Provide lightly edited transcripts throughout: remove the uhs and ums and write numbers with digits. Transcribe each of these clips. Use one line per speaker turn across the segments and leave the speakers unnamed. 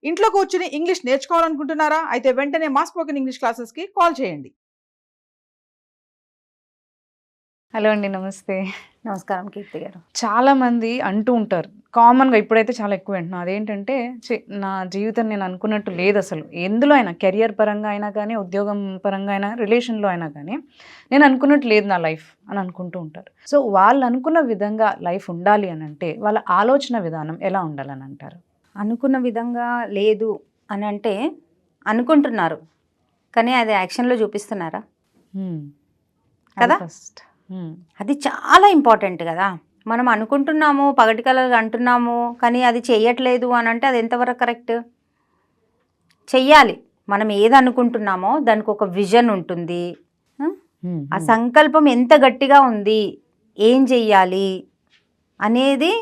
ఇంట్లో కూర్చుని ఇంగ్లీష్ నేర్చుకోవాలనుకుంటున్నారా? అయితే వెంటనే మా స్పోకెన్ ఇంగ్లీష్ క్లాసెస్‌కి కాల్ చేయండి.
హలో అండి, నమస్తే.
నమస్కారం కీర్తి గారు.
చాలామంది అంటూ ఉంటారు, కామన్‌గా ఇప్పుడైతే చాలా ఎక్కువ వింటున్నాం. అదేంటంటే, నా జీవితం నేను అనుకున్నట్టు లేదసలు. ఎందులో అయినా కెరియర్ పరంగా అయినా కానీ, ఉద్యోగం పరంగా అయినా, రిలేషన్‌లో అయినా కానీ, నేను అనుకున్నట్టు లేదు నా లైఫ్ అని అనుకుంటూ ఉంటారు. సో, వాళ్ళు అనుకున్న విధంగా లైఫ్ ఉండాలి అని అంటే, వాళ్ళ ఆలోచన విధానం ఎలా ఉండాలని అంటారు?
అనుకున్న విధంగా లేదు అని అంటే అనుకుంటున్నారు, కానీ అది యాక్షన్లో చూపిస్తున్నారా? కదా?
ఫస్ట్
అది చాలా ఇంపార్టెంట్ కదా. మనం అనుకుంటున్నాము, పగటి కలలు అంటున్నాము, కానీ అది చెయ్యట్లేదు అని అంటే అది ఎంతవరకు కరెక్ట్? చెయ్యాలి. మనం ఏది అనుకుంటున్నామో దానికి ఒక విజన్ ఉంటుంది. ఆ సంకల్పం ఎంత గట్టిగా ఉంది, ఏం చెయ్యాలి అనేది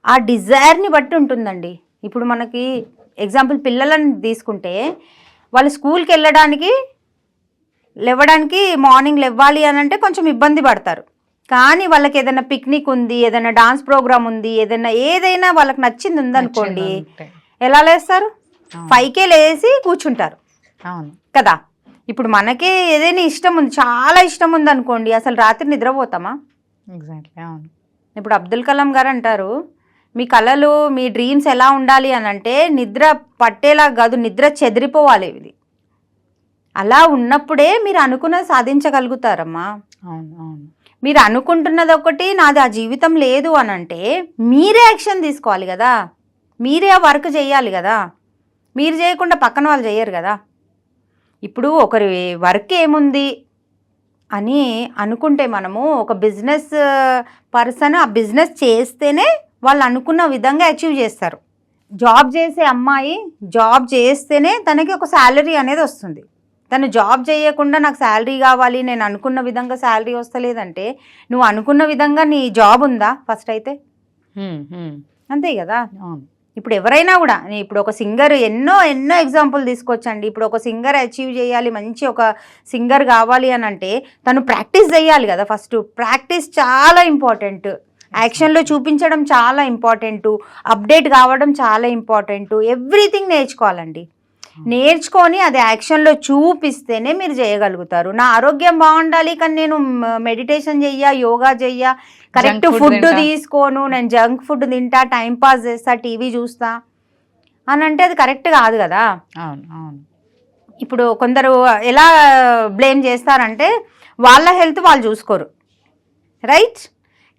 ఆ డిజైర్ని బట్టి ఉంటుందండి. ఇప్పుడు మనకి ఎగ్జాంపుల్ పిల్లలను తీసుకుంటే, వాళ్ళు స్కూల్కి లేవడానికి మార్నింగ్ లేవాలి అని అంటే కొంచెం ఇబ్బంది పడతారు. కానీ వాళ్ళకి ఏదైనా పిక్నిక్ ఉంది, ఏదైనా డాన్స్ ప్రోగ్రామ్ ఉంది, ఏదైనా వాళ్ళకి నచ్చింది ఉందనుకోండి, ఎలా లేస్తారు? 5కే లేసి కూర్చుంటారు కదా. ఇప్పుడు మనకే ఏదైనా ఇష్టం ఉంది, చాలా ఇష్టం ఉంది అనుకోండి, అసలు రాత్రి నిద్రపోతామా? ఇప్పుడు అబ్దుల్ కలాం గారు అంటారు, మీ కళలు, మీ డ్రీమ్స్ ఎలా ఉండాలి అని అంటే నిద్ర పట్టేలా కాదు, నిద్ర చెదిరిపోవాలి. ఇది అలా ఉన్నప్పుడే మీరు అనుకున్నది సాధించగలుగుతారమ్మా. మీరు అనుకుంటున్నది ఒకటి, నాది ఆ జీవితం లేదు అని అంటే మీరే యాక్షన్ తీసుకోవాలి కదా, మీరే ఆ వర్క్ చేయాలి కదా. మీరు చేయకుండా పక్కన వాళ్ళు చేయరు కదా. ఇప్పుడు ఒకరి వర్క్ ఏముంది అని అనుకుంటే, మనము ఒక బిజినెస్ పర్సన్ ఆ బిజినెస్ చేస్తేనే వాళ్ళు అనుకున్న విధంగా అచీవ్ చేస్తారు. జాబ్ చేసే అమ్మాయి జాబ్ చేస్తేనే తనకి ఒక శాలరీ అనేది వస్తుంది. తను జాబ్ చేయకుండా నాకు శాలరీ కావాలి, నేను అనుకున్న విధంగా శాలరీ వస్తలేదంటే, నువ్వు అనుకున్న విధంగా నీ జాబ్ ఉందా ఫస్ట్ అయితే? అంతే కదా. ఇప్పుడు ఎవరైనా కూడా, ఇప్పుడు ఒక సింగర్, ఎన్నో ఎగ్జాంపుల్ తీసుకొచ్చండి. ఇప్పుడు ఒక సింగర్ అచీవ్ చేయాలి, మంచి ఒక సింగర్ కావాలి అని అంటే తను ప్రాక్టీస్ చేయాలి కదా. ఫస్ట్ ప్రాక్టీస్ చాలా ఇంపార్టెంట్, యాక్షన్లో చూపించడం చాలా ఇంపార్టెంటు, అప్డేట్ కావడం చాలా ఇంపార్టెంటు. ఎవ్రీథింగ్ నేర్చుకోవాలండి. నేర్చుకొని అది యాక్షన్లో చూపిస్తేనే మీరు చేయగలుగుతారు. నా ఆరోగ్యం బాగుండాలి, కానీ నేను మెడిటేషన్ చెయ్య, యోగా చెయ్య, కరెక్ట్ ఫుడ్ తీసుకోను, నేను జంక్ ఫుడ్ తింటా, టైంపాస్ చేస్తా, టీవీ చూస్తా అని అంటే అది కరెక్ట్ కాదు కదా. ఇప్పుడు కొందరు ఎలా బ్లేమ్ చేస్తారంటే, వాళ్ళ హెల్త్ వాళ్ళు చూసుకోరు, రైట్?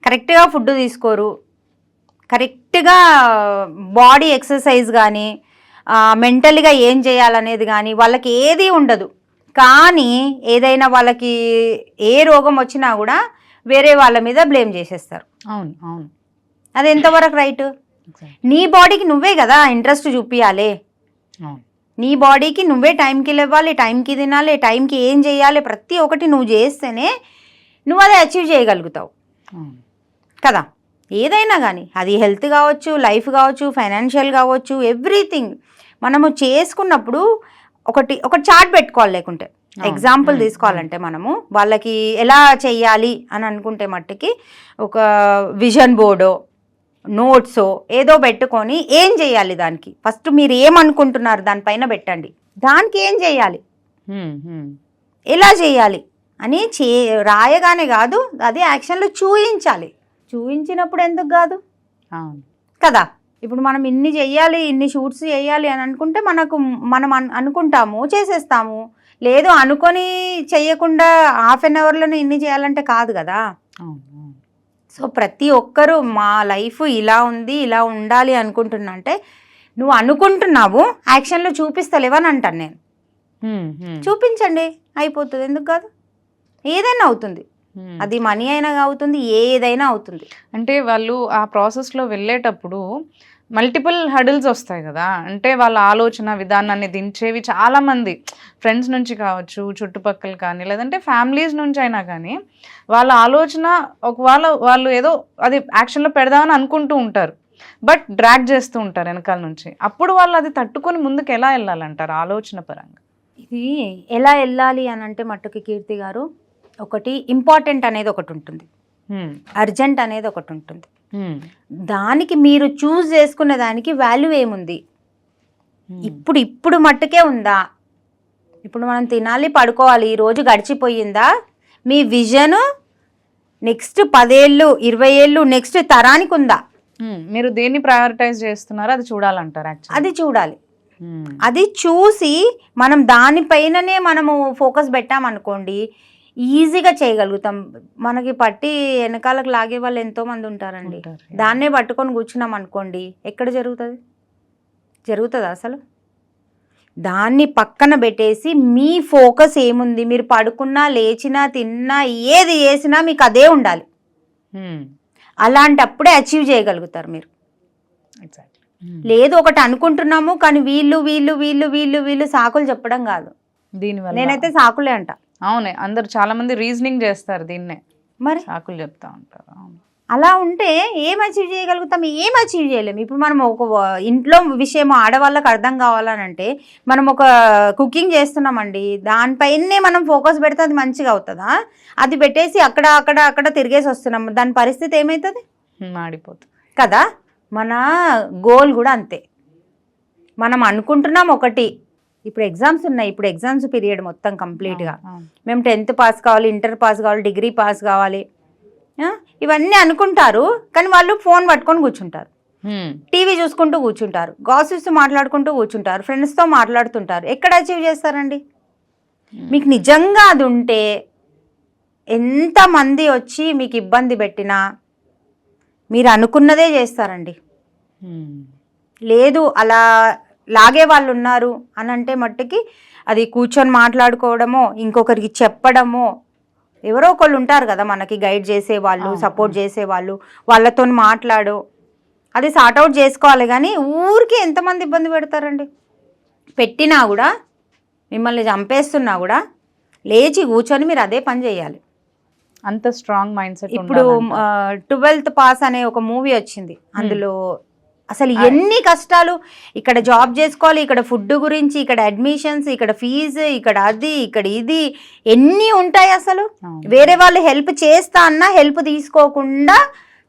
కరెక్ట్గా ఫుడ్ తీసుకోరు, కరెక్ట్గా బాడీ ఎక్సర్సైజ్ కానీ, మెంటల్గా ఏం చేయాలనేది కానీ వాళ్ళకి ఏది ఉండదు. కానీ ఏదైనా వాళ్ళకి ఏ రోగం వచ్చినా కూడా వేరే వాళ్ళ మీద బ్లేమ్ చేసేస్తారు. అది ఎంతవరకు రైట్? నీ బాడీకి నువ్వే కదా ఇంట్రెస్ట్ చూపించాలి. నీ బాడీకి నువ్వే టైంకి లేవాలి, టైంకి తినాలి, టైంకి ఏం చేయాలి, ప్రతి ఒక్కటి నువ్వు చేస్తేనే నువ్వు అది అచీవ్ చేయగలుగుతావు కదా. ఏదైనా కానీ, అది హెల్త్ కావచ్చు, లైఫ్ కావచ్చు, ఫైనాన్షియల్ కావచ్చు, ఎవ్రీథింగ్ మనము చేసుకున్నప్పుడు ఒక చార్ట్ పెట్టుకోవాలి. లేకుంటే ఎగ్జాంపుల్ తీసుకోవాలంటే, మనము వాళ్ళకి ఎలా చెయ్యాలి అని అనుకుంటే మట్టుకి ఒక విజన్ బోర్డో, నోట్సో ఏదో పెట్టుకొని ఏం చేయాలి, దానికి ఫస్ట్ మీరు ఏమనుకుంటున్నారు దానిపైన పెట్టండి. దానికి ఏం చేయాలి, ఎలా చేయాలి అని రాయగానే కాదు, అది యాక్షన్లో చూయించాలి. చూయించినప్పుడు ఎందుకు కాదు కదా. ఇప్పుడు మనం ఇన్ని చెయ్యాలి, ఇన్ని షూట్స్ చేయాలి అని అనుకుంటే మనం అనుకుంటాము, చేసేస్తాము. లేదు అనుకొని చెయ్యకుండా హాఫ్ అన్ అవర్లోనే ఇన్ని చేయాలంటే కాదు కదా. సో ప్రతి ఒక్కరూ మా లైఫ్ ఇలా ఉంది, ఇలా ఉండాలి అనుకుంటున్నా అంటే, నువ్వు అనుకుంటున్నావు, యాక్షన్లో చూపిస్తలేవని అంటాను నేను. చూపించండి, అయిపోతుంది. ఎందుకు కాదు? ఏదైనా అవుతుంది, అది మనీ అయినా అవుతుంది, ఏదైనా అవుతుంది.
అంటే వాళ్ళు ఆ ప్రాసెస్లో వెళ్ళేటప్పుడు మల్టిపుల్ హడిల్స్ వస్తాయి కదా. అంటే వాళ్ళ ఆలోచన విధానాన్ని దించేవి చాలామంది ఫ్రెండ్స్ నుంచి కావచ్చు, చుట్టుపక్కల కానీ, లేదంటే ఫ్యామిలీస్ నుంచి అయినా కానీ, వాళ్ళ ఆలోచన ఒకవేళ వాళ్ళు ఏదో అది యాక్షన్లో పెడదామని అనుకుంటూ ఉంటారు, బట్ డ్రాగ్ చేస్తూ ఉంటారు వెనకాల నుంచి. అప్పుడు వాళ్ళు అది తట్టుకొని ముందుకు ఎలా వెళ్ళాలంటారు ఆలోచన పరంగా?
ఇది ఎలా వెళ్ళాలి అని అంటే మట్టుకి కీర్తి గారు, ఒకటి ఇంపార్టెంట్ అనేది ఒకటి ఉంటుంది, అర్జెంట్ అనేది ఒకటి ఉంటుంది. దానికి మీరు చూస్ చేసుకునే దానికి వాల్యూ ఏముంది? ఇప్పుడు మట్టుకే ఉందా? ఇప్పుడు మనం తినాలి, పడుకోవాలి, ఈ రోజు గడిచిపోయిందా? మీ విజన్ నెక్స్ట్ 10 ఏళ్ళు 20 ఏళ్ళు నెక్స్ట్ తరానికి ఉందా?
మీరు దేన్ని ప్రయారిటైజ్ చేస్తున్నారో అది చూడాలంటారు యాక్చువల్లీ.
అది చూడాలి. అది చూసి మనం దానిపైననే మనము ఫోకస్ పెట్టామనుకోండి, ఈజీగా చేయగలుగుతాం. మనకి పట్టి వెనకాలకు లాగే వాళ్ళు ఎంతో మంది ఉంటారండి. దాన్నే పట్టుకొని కూర్చున్నాం అనుకోండి, ఎక్కడ జరుగుతుందా అసలు? దాన్ని పక్కన పెట్టేసి మీ ఫోకస్ ఏముంది, మీరు పడుకున్నా లేచినా తిన్నా ఏది చేసినా మీకు అదే ఉండాలి. అలాంటప్పుడే అచీవ్ చేయగలుగుతారు మీరు. లేదు ఒకటి అనుకుంటున్నాము కానీ వీళ్ళు వీళ్ళు వీళ్ళు వీళ్ళు వీళ్ళు సాకులు చెప్పడం కాదు.
దీనివల్ల
నేనైతే సాకులే అంట.
అవునే, అందరు చాలా మంది రీజనింగ్ చేస్తారు, దీన్నే
మరి
సాకులు చెప్తా ఉంటారు.
అలా ఉంటే ఏం అచీవ్ చేయగలుగుతాం? ఏం అచీవ్ చేయలేము. ఇప్పుడు మనం ఒక ఇంట్లో విషయం ఆడవాళ్ళకి అర్థం కావాలనంటే, మనం ఒక కుకింగ్ చేస్తున్నామండి, దానిపైనే మనం ఫోకస్ పెడితే అది మంచిగా అవుతుందా? అది పెట్టేసి అక్కడ అక్కడ అక్కడ తిరిగేసి వస్తున్నాం, దాని పరిస్థితి ఏమవుతుంది?
మాడిపోతుంది
కదా. మన గోల్ కూడా అంతే. మనం అనుకుంటున్నాం ఒకటి, ఇప్పుడు ఎగ్జామ్స్ ఉన్నాయి, ఇప్పుడు ఎగ్జామ్స్ పీరియడ్ మొత్తం కంప్లీట్గా, మేము 10th పాస్ కావాలి, ఇంటర్ పాస్ కావాలి, డిగ్రీ పాస్ కావాలి, ఇవన్నీ అనుకుంటారు. కానీ వాళ్ళు ఫోన్ పట్టుకొని కూర్చుంటారు, టీవీ చూసుకుంటూ కూర్చుంటారు, గాసిప్స్ మాట్లాడుకుంటూ కూర్చుంటారు, ఫ్రెండ్స్తో మాట్లాడుతుంటారు. ఎక్కడ అచీవ్ చేస్తారండి? మీకు నిజంగా అది ఉంటే ఎంతమంది వచ్చి మీకు ఇబ్బంది పెట్టినా మీరు అనుకున్నదే చేస్తారండి. లేదు అలా లాగే వాళ్ళు ఉన్నారు అని అంటే మట్టుకి అది కూర్చొని మాట్లాడుకోవడమో, ఇంకొకరికి చెప్పడమో, ఎవరో ఒకళ్ళు ఉంటారు కదా మనకి గైడ్ చేసేవాళ్ళు, సపోర్ట్ చేసేవాళ్ళు, వాళ్ళతో మాట్లాడు, అది సార్ట్అవుట్ చేసుకోవాలి. కానీ ఊరికి ఎంతమంది ఇబ్బంది పెడతారండి? పెట్టినా కూడా, మిమ్మల్ని చంపేస్తున్నా కూడా లేచి కూర్చొని మీరు అదే పని చేయాలి.
అంత స్ట్రాంగ్ మైండ్ సెట్.
ఇప్పుడు 12th పాస్ అనే ఒక మూవీ వచ్చింది, అందులో అసలు ఎన్ని కష్టాలు. ఇక్కడ జాబ్ చేసుకోవాలి, ఇక్కడ ఫుడ్ గురించి, ఇక్కడ అడ్మిషన్స్, ఇక్కడ ఫీజు, ఇక్కడ అది, ఇక్కడ ఇది, ఎన్ని ఉంటాయి అసలు. వేరే వాళ్ళు హెల్ప్ చేస్తా అన్నా హెల్ప్ తీసుకోకుండా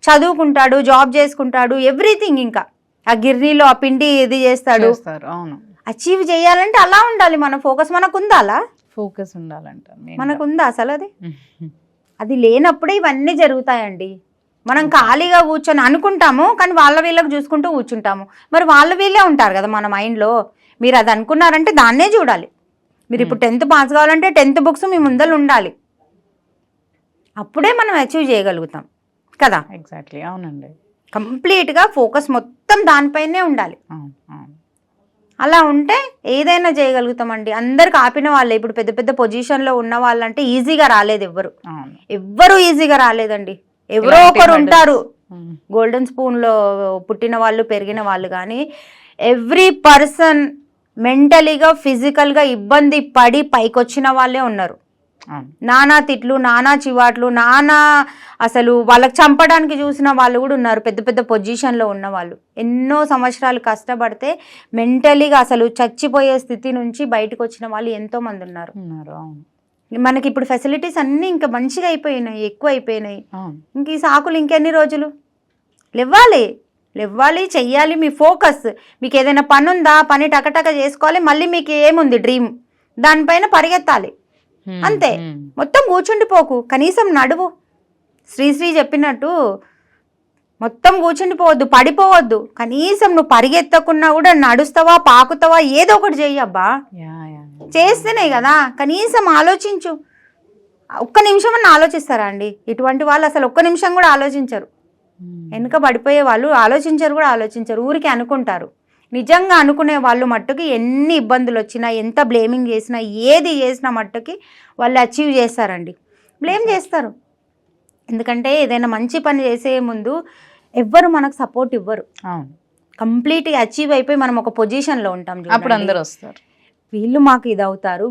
చదువుకుంటాడు, జాబ్ చేసుకుంటాడు, ఎవ్రీథింగ్. ఇంకా ఆ గిర్నీలో ఆ పిండి ఇది చేస్తాడు. అచీవ్ చేయాలంటే అలా ఉండాలి మన ఫోకస్. మనకుందా అలా
ఫోకస్ ఉండాలంట?
మనకుందా అసలు? అది లేనప్పుడే ఇవన్నీ జరుగుతాయండి. మనం ఖాళీగా కూర్చొని అనుకుంటాము కానీ వాళ్ళ వీళ్ళకి చూసుకుంటూ కూర్చుంటాము. మరి వాళ్ళ వీళ్ళే ఉంటారు కదా మన మైండ్లో. మీరు అది అనుకున్నారంటే దాన్నే చూడాలి. మీరు ఇప్పుడు 10th పాస్ కావాలంటే 10th బుక్స్ మీ ముందర ఉండాలి, అప్పుడే మనం అచీవ్ చేయగలుగుతాం కదా.
ఎగ్జాక్ట్లీ, అవునండి.
కంప్లీట్గా ఫోకస్ మొత్తం దానిపైనే ఉండాలి. అలా ఉంటే ఏదైనా చేయగలుగుతామండి. అందరికి ఆపిన వాళ్ళే. ఇప్పుడు పెద్ద పెద్ద పొజిషన్లో ఉన్న వాళ్ళంటే ఈజీగా రాలేదు, ఎవ్వరు ఈజీగా రాలేదండి. ఎవరో ఒకరు ఉంటారు గోల్డెన్ స్పూన్లో పుట్టిన వాళ్ళు, పెరిగిన వాళ్ళు. కానీ ఎవ్రీ పర్సన్ మెంటలీగా ఫిజికల్గా ఇబ్బంది పడి పైకొచ్చిన వాళ్ళే ఉన్నారు. నానా తిట్లు, నానా చివాట్లు, నానా అసలు వాళ్ళకి చంపడానికి చూసిన వాళ్ళు కూడా ఉన్నారు. పెద్ద పెద్ద పొజిషన్లో ఉన్న వాళ్ళు ఎన్నో సంవత్సరాలు కష్టపడితే మెంటలీగా అసలు చచ్చిపోయే స్థితి నుంచి బయటకు వచ్చిన వాళ్ళు ఎంతో మంది ఉన్నారు. మనకి ఇప్పుడు ఫెసిలిటీస్ అన్నీ ఇంకా మంచిగా అయిపోయినాయి, ఎక్కువ అయిపోయినాయి. ఇంక ఈ సాకులు ఇంకెన్ని రోజులు? లేవాలి, చెయ్యాలి. మీ ఫోకస్, మీకు ఏదైనా పని ఉందా, పని టకటక చేసుకోవాలి. మళ్ళీ మీకు ఏముంది డ్రీమ్, దానిపైన పరిగెత్తాలి అంతే. మొత్తం కూర్చుండిపోకు, కనీసం నడువు. శ్రీశ్రీ చెప్పినట్టు మొత్తం కూర్చుండిపోవద్దు, పడిపోవద్దు. కనీసం నువ్వు పరిగెత్తకున్నా కూడా నడుస్తావా, పాకుతావా, ఏదో ఒకటి చెయ్యి. అబ్బా, చేస్తేనే కదా. కనీసం ఆలోచించు. ఒక్క నిమిషం అని ఆలోచిస్తారా అండి? ఇటువంటి వాళ్ళు అసలు ఒక్క నిమిషం కూడా ఆలోచించరు. వెనుక పడిపోయే వాళ్ళు ఆలోచించరు, ఊరికి అనుకుంటారు. నిజంగా అనుకునే వాళ్ళు మట్టుకి ఎన్ని ఇబ్బందులు వచ్చినా, ఎంత బ్లేమింగ్ చేసినా, ఏది చేసినా మట్టుకి వాళ్ళు అచీవ్ చేస్తారండి. బ్లేమ్ చేస్తారు, ఎందుకంటే ఏదైనా మంచి పని చేసే ముందు ఎవ్వరు మనకు సపోర్ట్ ఇవ్వరు. కంప్లీట్గా అచీవ్ అయిపోయి మనం ఒక పొజిషన్లో ఉంటాం,
అప్పుడు అందరూ వస్తారు.
వీళ్ళు మాకు ఇది అవుతారు,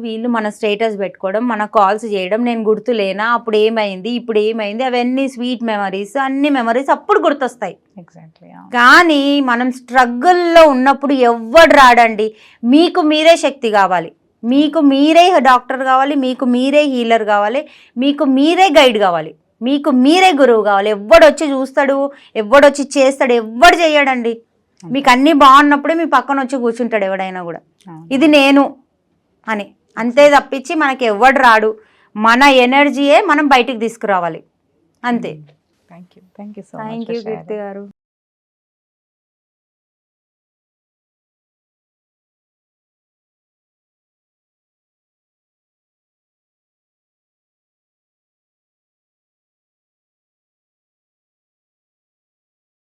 వీళ్ళు మన స్టేటస్ పెట్టుకోవడం, మన కాల్స్ చేయడం, నేను గుర్తులేనా, అప్పుడు ఏమైంది, ఇప్పుడు ఏమైంది, అవన్నీ స్వీట్ మెమరీస్, అన్ని మెమరీస్ అప్పుడు గుర్తొస్తాయి.
ఎగ్జాక్ట్లీ.
కానీ మనం స్ట్రగుల్లో ఉన్నప్పుడు ఎవ్వడు రాడండి. మీకు మీరే శక్తి కావాలి, మీకు మీరే డాక్టర్ కావాలి, మీకు మీరే హీలర్ కావాలి, మీకు మీరే గైడ్ కావాలి, మీకు మీరే గురువు కావాలి. ఎవ్వడొచ్చి చూస్తాడు, ఎవ్వడొచ్చి చేస్తాడు, ఎవ్వడు చేయడండి. మీకు అన్నీ బాగున్నప్పుడే మీ పక్కన వచ్చి కూర్చుంటాడు ఎవడైనా కూడా, ఇది నేను అని. అంతే తప్పించి మనకి ఎవడు రాడు, మన ఎనర్జీయే మనం బయటికి తీసుకురావాలి అంతే.
Thank you so
thank you Keerthi గారు.